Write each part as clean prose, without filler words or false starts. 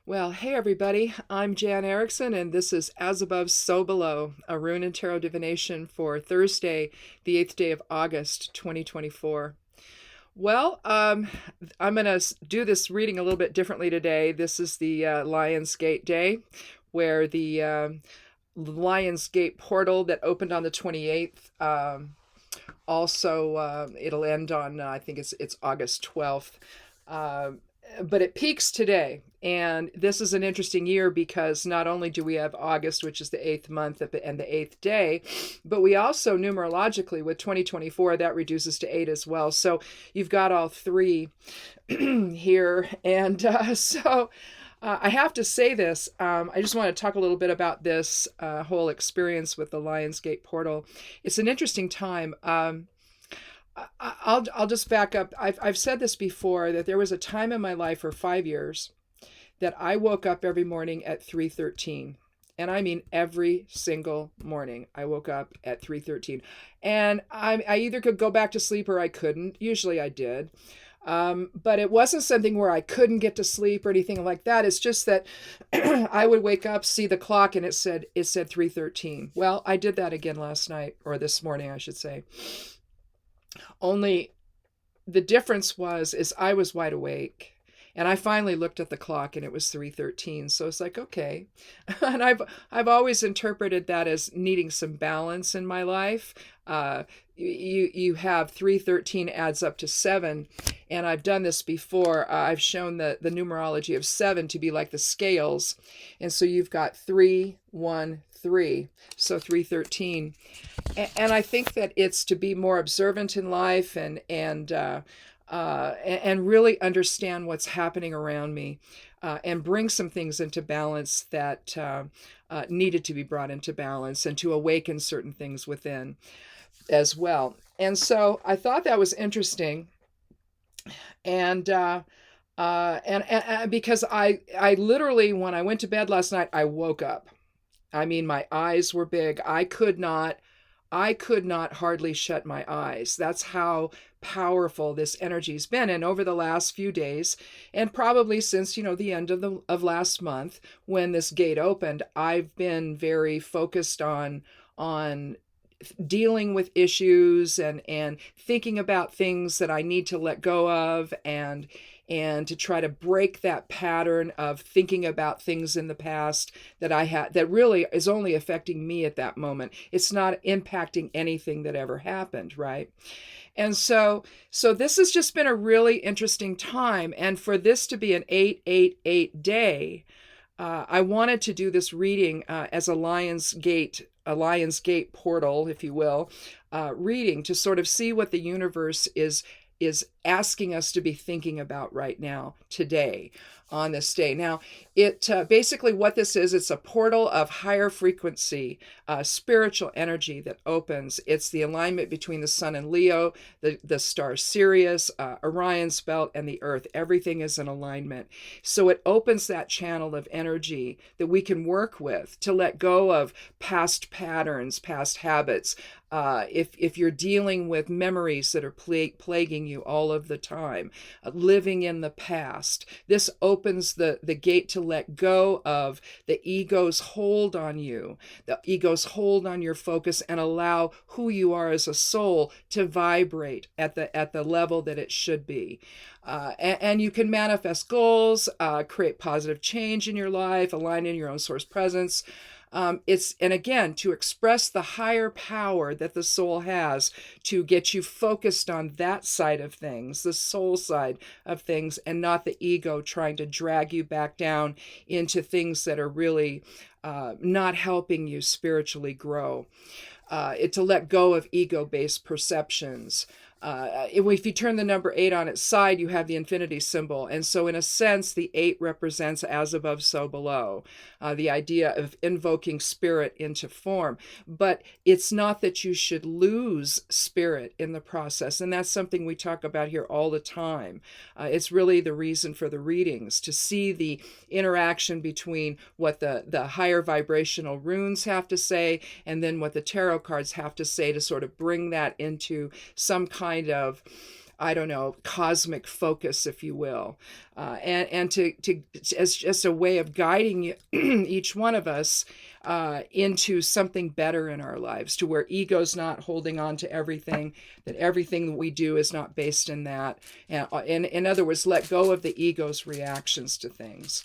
Well, hey everybody, I'm Jan Erickson, and this is As Above, So Below, a rune and tarot divination for Thursday, the 8th day of August, 2024. Well, I'm going to do this reading a little bit differently today. This is the Lion's Gate day, where the Lion's Gate portal that opened on the 28th. Also, it'll end on, I think it's August 12th. But it peaks today. And this is an interesting year because not only do we have August, which is the eighth month and the eighth day, but we also numerologically with 2024, that reduces to 8 as well. So you've got all three here. And I have to say this. I just want to talk a little bit about this whole experience with the Lionsgate portal. It's an interesting time. I'll just back up. I've said this before, that there was a time in my life for 5 years that I woke up every morning at 3:13. And I mean every single morning I woke up at 3:13. And I either could go back to sleep or I couldn't. Usually I did. But it wasn't something where I couldn't get to sleep or anything like that. It's just that I would wake up, see the clock, and it said 3:13. Well, I did that again last night, or this morning, I should say. Only the difference is I was wide awake. And I finally looked at the clock and it was 3:13. So it's like, okay. And I've always interpreted that as needing some balance in my life. You have 3:13 adds up to 7. And I've done this before. I've shown the numerology of 7 to be like the scales. And so you've got 3, 1, 3. So 3:13. And I think that it's to be more observant in life and really understand what's happening around me, and bring some things into balance that needed to be brought into balance, and to awaken certain things within as well. And so I thought that was interesting, and because I literally, when I went to bed last night, I woke up. I mean, my eyes were big. I could not hardly shut my eyes. That's how powerful this energy's been. And over the last few days, and probably since, the end of last month when this gate opened, I've been very focused on dealing with issues and thinking about things that I need to let go of, and to try to break that pattern of thinking about things in the past that I had that really is only affecting me at that moment. It's not impacting anything that ever happened, right? And so this has just been a really interesting time. And for this to be an 888 day, I wanted to do this reading as a Lion's Gate portal, if you will, reading to sort of see what the universe is asking us to be thinking about right now, today, on this day. Now, it basically what this is, it's a portal of higher frequency, spiritual energy that opens. It's the alignment between the sun and Leo, the star Sirius, Orion's belt, and the earth. Everything is in alignment. So it opens that channel of energy that we can work with to let go of past patterns, past habits. If you're dealing with memories that are plaguing you all of the time, living in the past, this opens the gate to let go of the ego's hold on you, the ego's hold on your focus, and allow who you are as a soul to vibrate at the level that it should be. And you can manifest goals, create positive change in your life, align in your own source presence. And again, to express the higher power that the soul has to get you focused on that side of things, the soul side of things, and not the ego trying to drag you back down into things that are really not helping you spiritually grow. To let go of ego-based perceptions. If you turn the number 8 on its side, you have the infinity symbol. And so in a sense, the 8 represents as above, so below. The idea of invoking spirit into form. But it's not that you should lose spirit in the process. And that's something we talk about here all the time. It's really the reason for the readings, to see the interaction between what the higher vibrational runes have to say, and then what the tarot cards have to say, to sort of bring that into some kind of I don't know, cosmic focus, if you will, and to as just a way of guiding each one of us into something better in our lives, to where ego's not holding on to everything, that everything that we do is not based in that. And in other words, let go of the ego's reactions to things,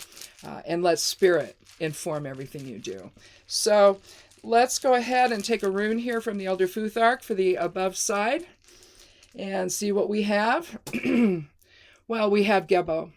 and let spirit inform everything you do. So let's go ahead and take a rune here from the Elder Futhark for the above side and see what we have. Well, we have Gebo.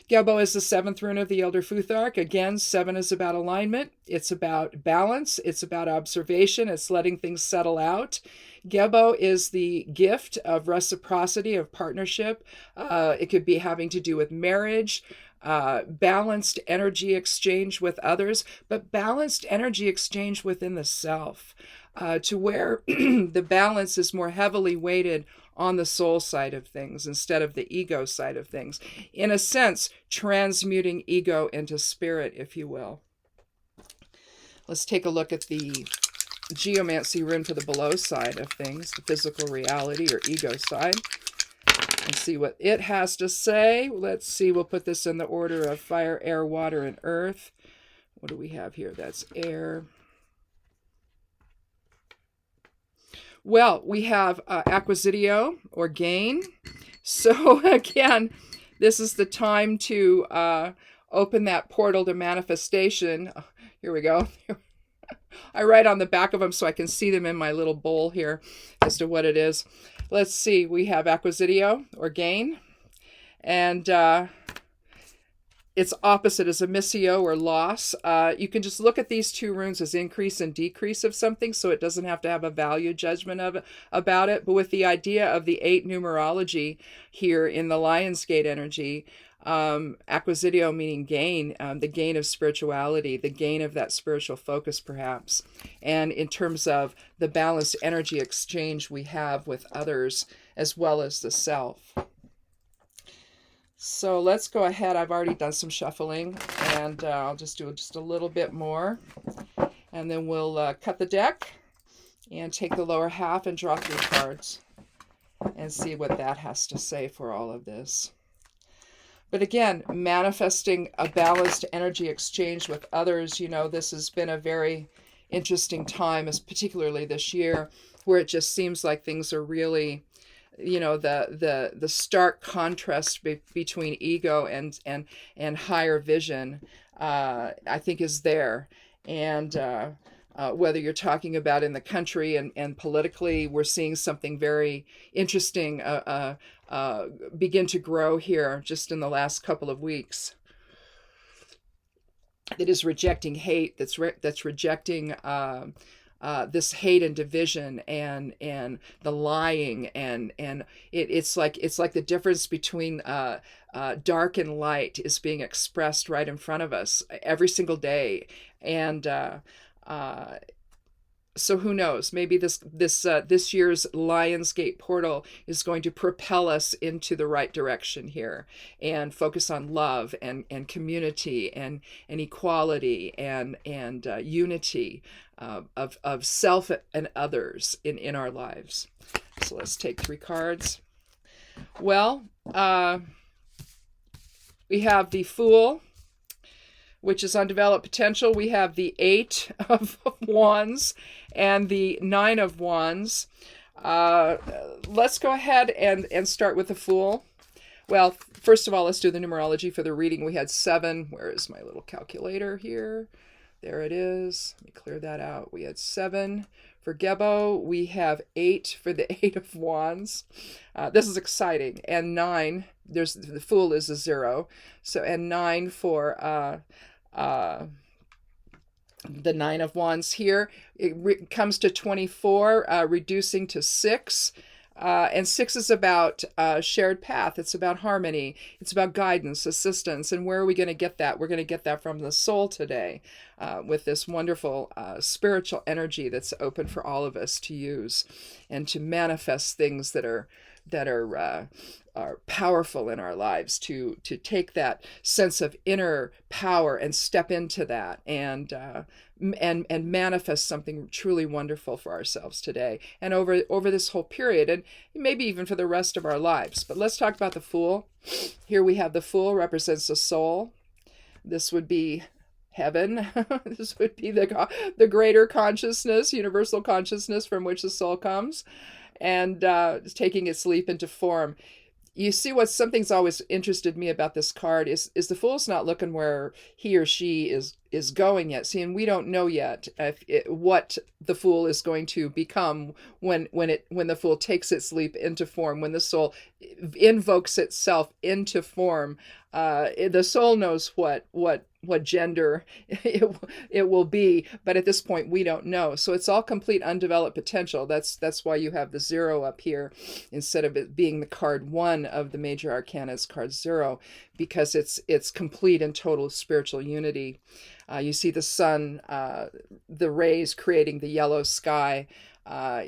Gebo is the 7th rune of the Elder Futhark. Again, 7 is about alignment. It's about balance. It's about observation. It's letting things settle out. Gebo is the gift of reciprocity, of partnership. It could be having to do with marriage, balanced energy exchange with others, but balanced energy exchange within the self, to where the balance is more heavily weighted on the soul side of things instead of the ego side of things. In a sense, transmuting ego into spirit, if you will. Let's take a look at the Geomancy rune for the below side of things, the physical reality or ego side, and see what it has to say. Let's see, we'll put this in the order of fire, air, water, and earth. What do we have here? That's air. Well, we have acquisitio, or gain. So again, this is the time to open that portal to manifestation. Oh, here we go. I write on the back of them so I can see them in my little bowl here as to what it is. Let's see. We have acquisitio, or gain. And its opposite is emissio, or loss. You can just look at these two runes as increase and decrease of something, so it doesn't have to have a value judgment about it. But with the idea of the 8 numerology here in the Lion's Gate energy, acquisitio meaning gain, the gain of spirituality, the gain of that spiritual focus perhaps, and in terms of the balanced energy exchange we have with others as well as the self. So let's go ahead. I've already done some shuffling, and I'll just do just a little bit more, and then we'll cut the deck and take the lower half and draw 3 cards and see what that has to say for all of this. But again, manifesting a balanced energy exchange with others, you know, this has been a very interesting time, as particularly this year, where it just seems like things are really, you know, the stark contrast between ego and higher vision, I think is there. And whether you're talking about in the country and politically, we're seeing something very interesting begin to grow here just in the last couple of weeks. That is rejecting hate. That's rejecting this hate and division and the lying and it's like the difference between dark and light is being expressed right in front of us every single day. And so who knows? Maybe this year's Lionsgate portal is going to propel us into the right direction here, and focus on love and community and equality and unity of self and others in our lives. So let's take 3 cards. Well, we have the Fool, which is undeveloped potential. We have the 8 of Wands and the 9 of Wands. Let's go ahead and start with the Fool. Well, first of all, let's do the numerology for the reading. We had 7. Where is my little calculator here? There it is. Let me clear that out. We had 7 for Gebo. We have 8 for the 8 of Wands. This is exciting. And 9. The Fool is a 0. So, and 9 for the 9 of Wands here. It comes to 24, reducing to 6. And 6 is about shared path. It's about harmony. It's about guidance, assistance. And where are we going to get that? We're going to get that from the soul today, with this wonderful spiritual energy that's open for all of us to use and to manifest things that are are powerful in our lives, to take that sense of inner power and step into that, and manifest something truly wonderful for ourselves today and over this whole period, and maybe even for the rest of our lives. But let's talk about the Fool. Here we have the Fool represents the soul. This would be heaven. This would be the greater consciousness, universal consciousness from which the soul comes, and taking its leap into form. You see, something's always interested me about this card is the Fool's not looking where he or she is going yet. See, and we don't know yet what the Fool is going to become when the Fool takes its leap into form, when the soul invokes itself into form. The soul knows what gender it will be, but at this point we don't know. So it's all complete undeveloped potential. That's why you have the 0 up here instead of it being the card 1 of the major arcana. It's card 0 because it's complete and total spiritual unity. You see the sun, the rays creating the yellow sky.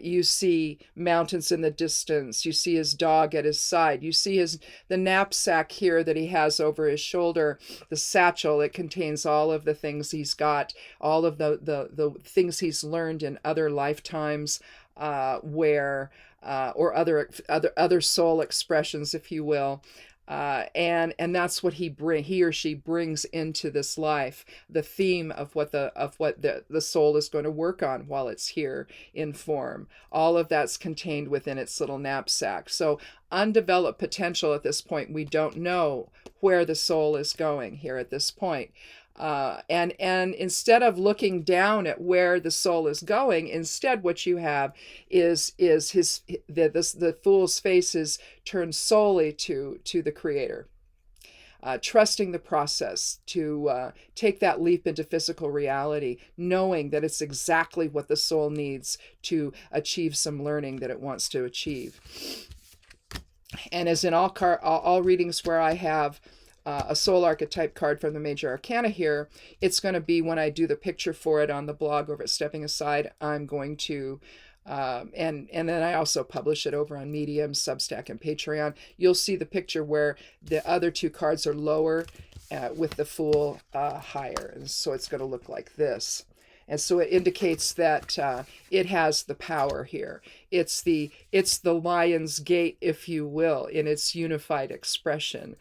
You see mountains in the distance. You see his dog at his side. You see the knapsack here that he has over his shoulder, the satchel. It contains all of the things he's got, all of the things he's learned in other lifetimes, or other soul expressions, if you will. And that's what he or she brings into this life, the theme of what the soul is going to work on while it's here in form. All of that's contained within its little knapsack. So undeveloped potential at this point. We don't know where the soul is going here at this point. And instead of looking down at where the soul is going, instead what you have is the Fool's face is turned solely to the Creator, trusting the process to take that leap into physical reality, knowing that it's exactly what the soul needs to achieve some learning that it wants to achieve. And as in all readings where I have a soul archetype card from the major arcana here, it's going to be when I do the picture for it on the blog over at Stepping Aside. I'm going to and then I also publish it over on Medium, Substack, and Patreon. You'll see the picture where the other 2 cards are lower with the Fool higher, and so it's going to look like this. And so it indicates that it has the power here. It's the Lion's Gate, if you will, in its unified expression.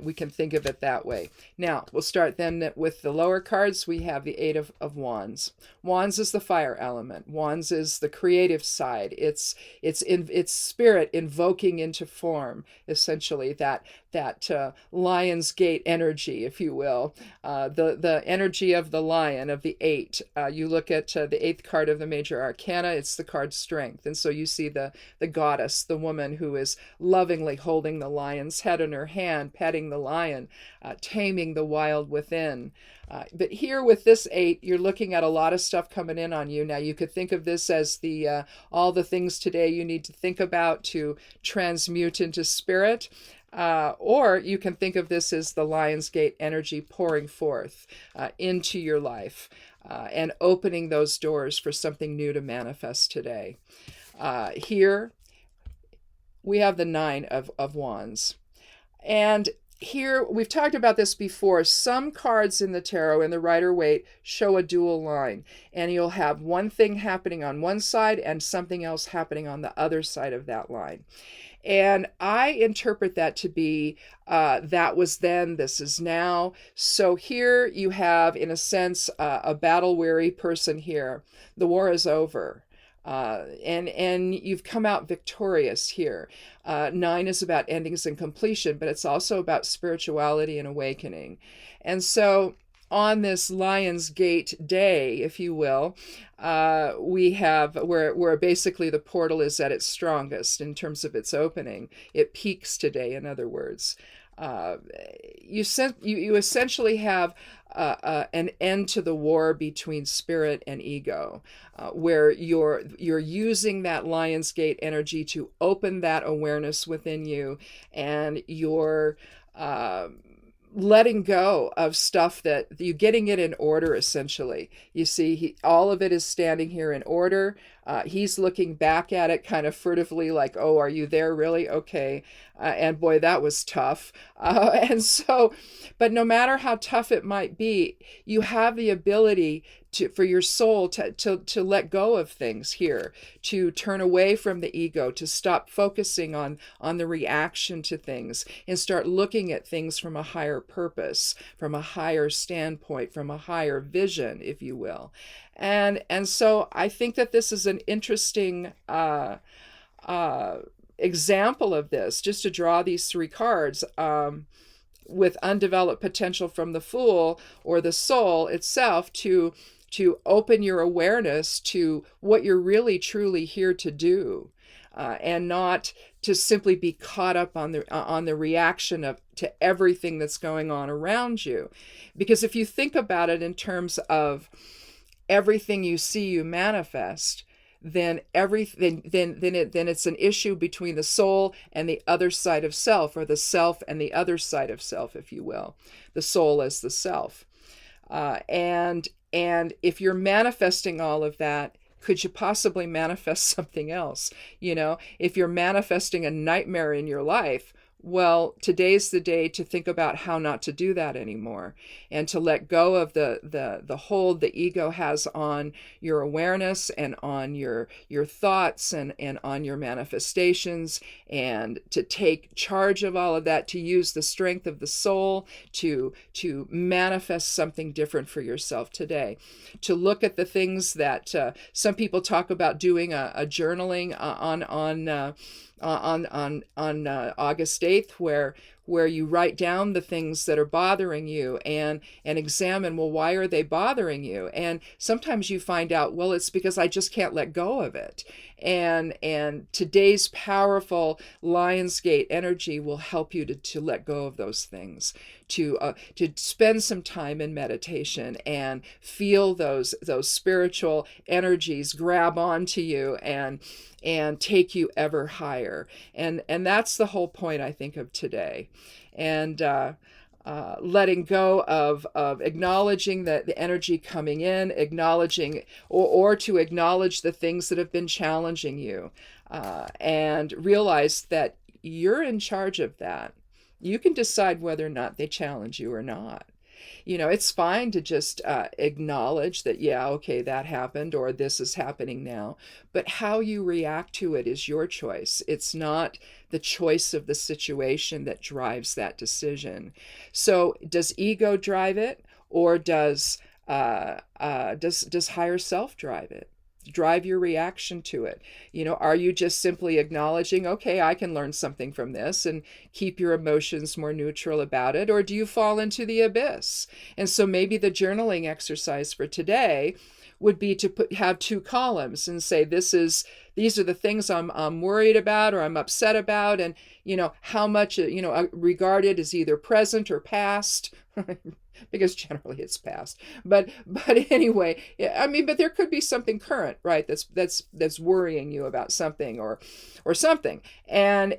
We can think of it that way. Now, we'll start then with the lower cards. We have the 8 of Wands. Wands is the fire element. Wands is the creative side. It's spirit invoking into form, essentially, that Lion's Gate energy, if you will. The energy of the lion, of the 8. You look at the 8th card of the major arcana, it's the card Strength. And so you see the goddess, the woman who is lovingly holding the lion's head in her hand, petting the lion, taming the wild within. But here with this 8, you're looking at a lot of stuff coming in on you. Now, you could think of this as all the things today you need to think about to transmute into spirit. Or you can think of this as the Lion's Gate energy pouring forth into your life and opening those doors for something new to manifest today. Here we have the 9 of Wands. And here, we've talked about this before. Some cards in the tarot, in the Rider-Waite, show a dual line. And you'll have one thing happening on one side and something else happening on the other side of that line. And I interpret that to be that was then, this is now. So here you have, in a sense, a battle-weary person here. The war is over. And you've come out victorious here. 9 is about endings and completion, but it's also about spirituality and awakening. And so on this Lion's Gate day, if you will, we have where basically the portal is at its strongest in terms of its opening. It peaks today, in other words. You essentially have an end to the war between spirit and ego, where you're using that Lion's Gate energy to open that awareness within you, and you're letting go of stuff that you getting it in order. Essentially, you see, all of it is standing here in order. He's looking back at it kind of furtively, like, oh, are you there really? Okay. And boy, that was tough. And so, but no matter how tough it might be, you have the ability for your soul to let go of things here, to turn away from the ego, to stop focusing on the reaction to things, and start looking at things from a higher purpose, from a higher standpoint, from a higher vision, if you will. And so I think that this is an interesting example of this, just to draw these three cards. With undeveloped potential from the Fool or the soul itself, to open your awareness to what you're really truly here to do, and not to simply be caught up on the reaction to everything that's going on around you. Because if you think about it in terms of everything you see you manifest, then it's an issue between the soul and the other side of self, or the self and the other side of self, if you will. The soul as the self. And if you're manifesting all of that, could you possibly manifest something else? If you're manifesting a nightmare in your life, well, today's the day to think about how not to do that anymore, and to let go of the hold the ego has on your awareness and on your thoughts and on your manifestations, and to take charge of all of that, to use the strength of the soul to manifest something different for yourself today. To look at the things that some people talk about doing a journaling on August 8th, where you write down the things that are bothering you, and examine, well, why are they bothering you? And sometimes you find out, well, it's because I just can't let go of it. And today's powerful Lionsgate energy will help you to let go of those things, to spend some time in meditation and feel those spiritual energies grab onto you and take you ever higher. And that's the whole point, I think, of today. And letting go of acknowledging the energy coming in, acknowledging or to acknowledge the things that have been challenging you, and realize that you're in charge of that. You can decide whether or not they challenge you or not. It's fine to just acknowledge that, yeah, okay, that happened, or this is happening now. But how you react to it is your choice. It's not the choice of the situation that drives that decision. So does ego drive it, or does higher self drive it? Drive your reaction to it. Are you just simply acknowledging, okay, I can learn something from this, and keep your emotions more neutral about it? Or do you fall into the abyss? And so maybe the journaling exercise for today would be to have two columns and say, these are the things I'm worried about, or I'm upset about, and how much regarded as either present or past. Because generally it's past, but anyway, I mean, but there could be something current, right? That's worrying you about something or something, and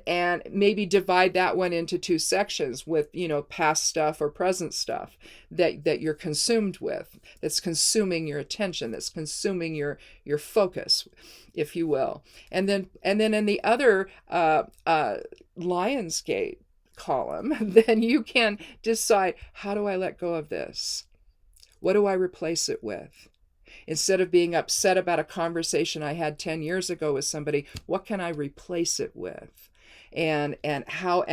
maybe divide that one into two sections with past stuff or present stuff that you're consumed with, that's consuming your attention, that's consuming your focus, if you will, and then in the other Lionsgate column, then you can decide, how do I let go of this? What do I replace it with? Instead of being upset about a conversation I had 10 years ago with somebody, what can I replace it with? And how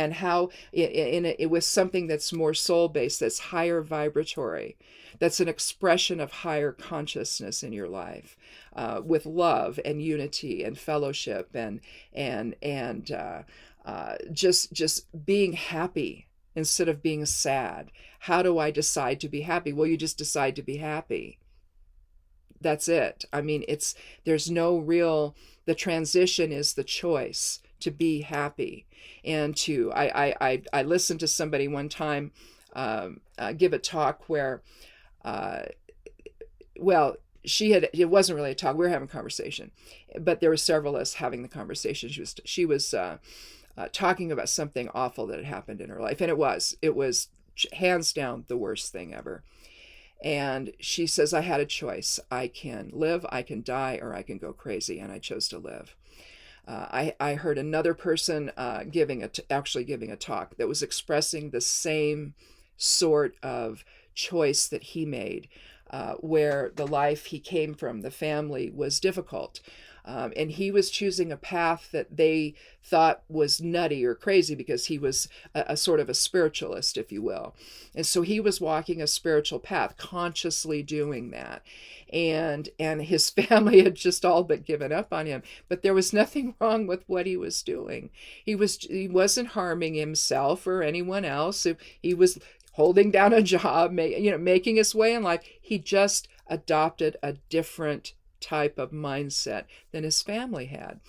with something that's more soul-based, that's higher vibratory, that's an expression of higher consciousness in your life, with love and unity and fellowship and just being happy instead of being sad. How do I decide to be happy? Well, you just decide to be happy. That's it. I mean, there's no real, the transition is the choice to be happy. And I listened to somebody one time give a talk where, it wasn't really a talk. We were having a conversation, but there were several of us having the conversation. She was talking about something awful that had happened in her life, and it was hands down the worst thing ever. And she says, I had a choice. I can live, I can die, or I can go crazy. And I chose to live. I heard another person actually giving a talk that was expressing the same sort of choice that he made, where the life he came from, the family, was difficult. And he was choosing a path that they thought was nutty or crazy because he was a sort of a spiritualist, if you will. And so he was walking a spiritual path, consciously doing that. And his family had just all but given up on him. But there was nothing wrong with what he was doing. He wasn't harming himself or anyone else. He was holding down a job, making his way in life. He just adopted a different type of mindset than his family had.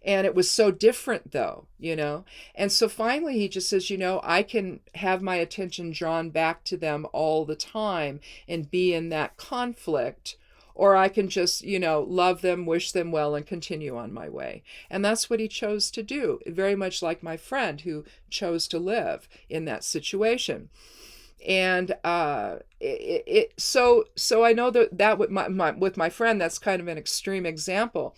And it was so different though, And so finally he just says, I can have my attention drawn back to them all the time and be in that conflict, or I can just, love them, wish them well, and continue on my way. And that's what he chose to do, very much like my friend who chose to live in that situation. And so I know that with my friend, that's kind of an extreme example,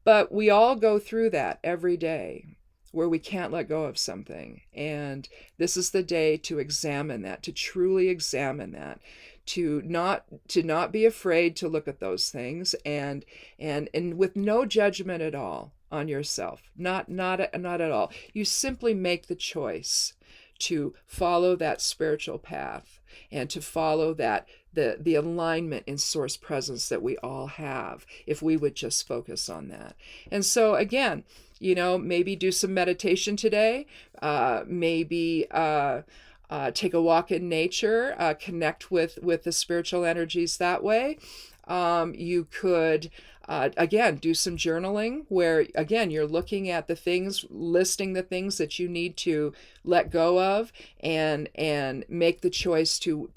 but we all go through that every day where we can't let go of something. And this is the day to examine that, to truly examine that, to not be afraid to look at those things and with no judgment at all on yourself, not at all. You simply make the choice to follow that spiritual path and to follow that the alignment in source presence that we all have, if we would just focus on that. And so again, maybe do some meditation today, maybe take a walk in nature, connect with the spiritual energies that way. You could again, do some journaling where, again, you're looking at the things, listing the things that you need to let go of, and make the choice to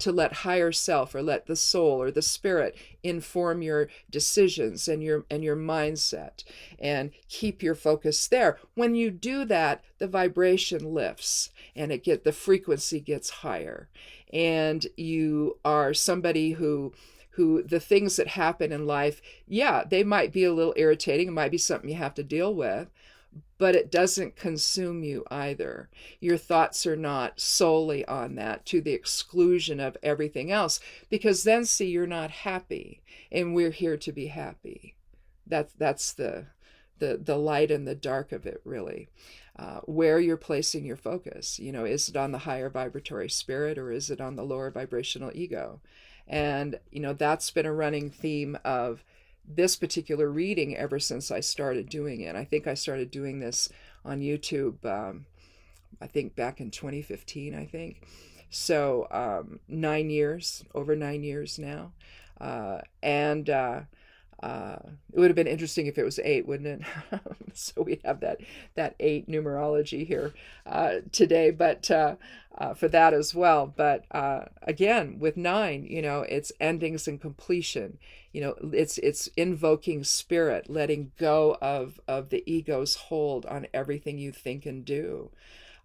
let higher self, or let the soul or the spirit inform your decisions and your mindset, and keep your focus there. When you do that, the vibration lifts and the frequency gets higher, and you are somebody who the things that happen in life, they might be a little irritating. It might be something you have to deal with, but it doesn't consume you either. Your thoughts are not solely on that to the exclusion of everything else, because then, see, you're not happy, and we're here to be happy. That's the light and the dark of it, really. Where you're placing your focus, is it on the higher vibratory spirit, or is it on the lower vibrational ego? And, that's been a running theme of this particular reading ever since I started doing it. I think I started doing this on YouTube, I think back in 2015, I think. So over 9 years now. It would have been interesting if it was 8, wouldn't it? So we have that 8 numerology here today, but for that as well. But again, with 9, it's endings and completion. It's invoking spirit, letting go of the ego's hold on everything you think and do.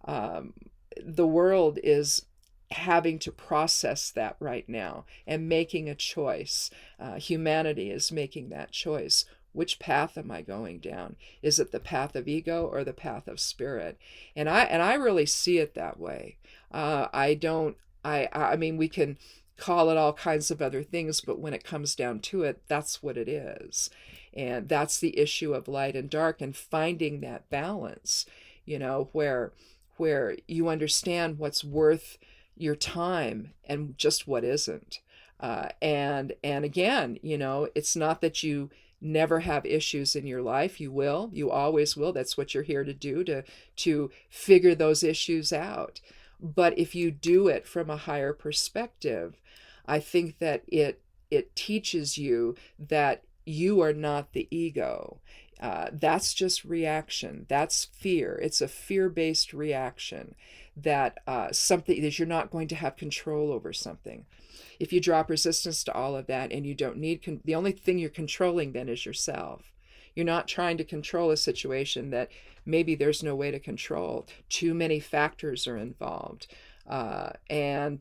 The world is having to process that right now and making a choice. Humanity is making that choice. Which path am I going down? Is it the path of ego or the path of spirit? And I really see it that way. I mean, we can call it all kinds of other things, but when it comes down to it, that's what it is. And that's the issue of light and dark, and finding that balance, where you understand what's worth your time and just what isn't. And again, it's not that you never have issues in your life. You will. You always will. That's what you're here to do, to figure those issues out. But if you do it from a higher perspective, I think that it teaches you that you are not the ego. That's just reaction. That's fear. It's a fear-based reaction that something that you're not going to have control over something. If you drop resistance to all of that, and you don't need, the only thing you're controlling then is yourself. You're not trying to control a situation that maybe there's no way to control. Too many factors are involved. If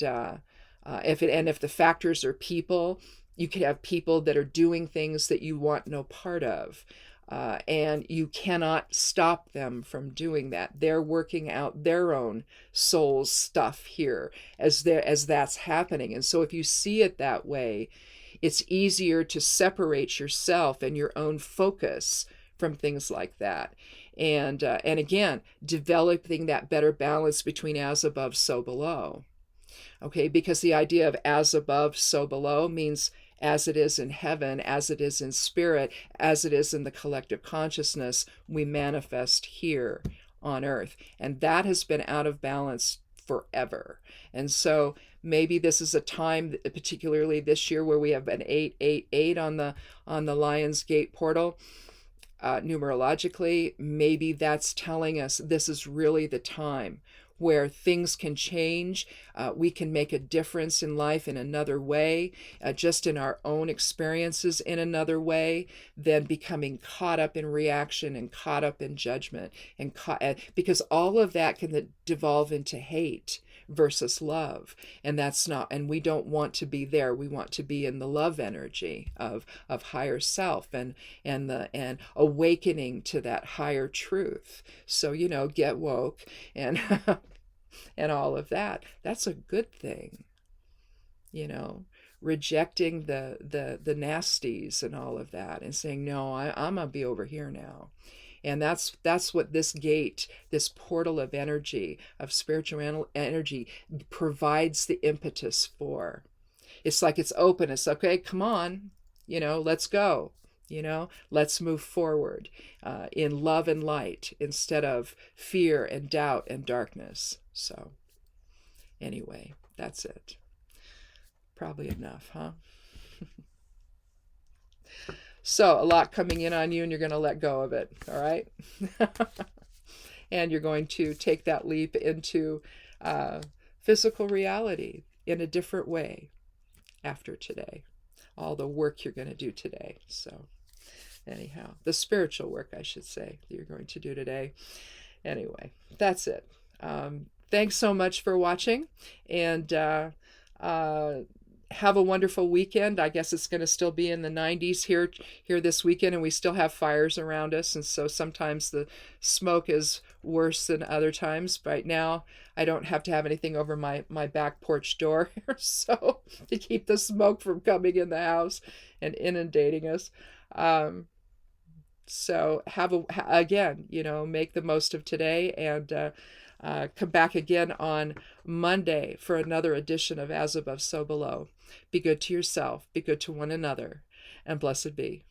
the factors are people, you could have people that are doing things that you want no part of. And you cannot stop them from doing that. They're working out their own soul's stuff here as that's happening. And so if you see it that way, it's easier to separate yourself and your own focus from things like that. And again, developing that better balance between as above, so below. Okay, because the idea of as above, so below means as it is in heaven, as it is in spirit, as it is in the collective consciousness, we manifest here on earth. And that has been out of balance forever. And so maybe this is a time, particularly this year, where we have an 888 on the Lion's Gate portal. Numerologically, maybe that's telling us this is really the time where things can change. We can make a difference in life in another way, just in our own experiences in another way, than becoming caught up in reaction and caught up in judgment. Because all of that can devolve into hate versus love. And we don't want to be there. We want to be in the love energy of higher self and awakening to that higher truth. So, get woke and and all of that. That's a good thing. Rejecting the nasties and all of that and saying, no, I'm gonna be over here now. And that's what this gate, this portal of energy, of spiritual energy, provides the impetus for. It's like it's open. It's okay, come on, let's go. Let's move forward in love and light instead of fear and doubt and darkness. So anyway, that's it. Probably enough, huh? So a lot coming in on you, and you're going to let go of it, all right? And you're going to take that leap into physical reality in a different way after today. All the work you're going to do today. So anyhow, the spiritual work, I should say, that you're going to do today. Anyway, that's it. Thanks so much for watching, and have a wonderful weekend. I guess it's going to still be in the 90s here this weekend, and we still have fires around us, and so sometimes the smoke is worse than other times. Right now, I don't have to have anything over my back porch door so to keep the smoke from coming in the house and inundating us. So again, make the most of today, and come back again on Monday for another edition of As Above, So Below. Be good to yourself, be good to one another, and blessed be.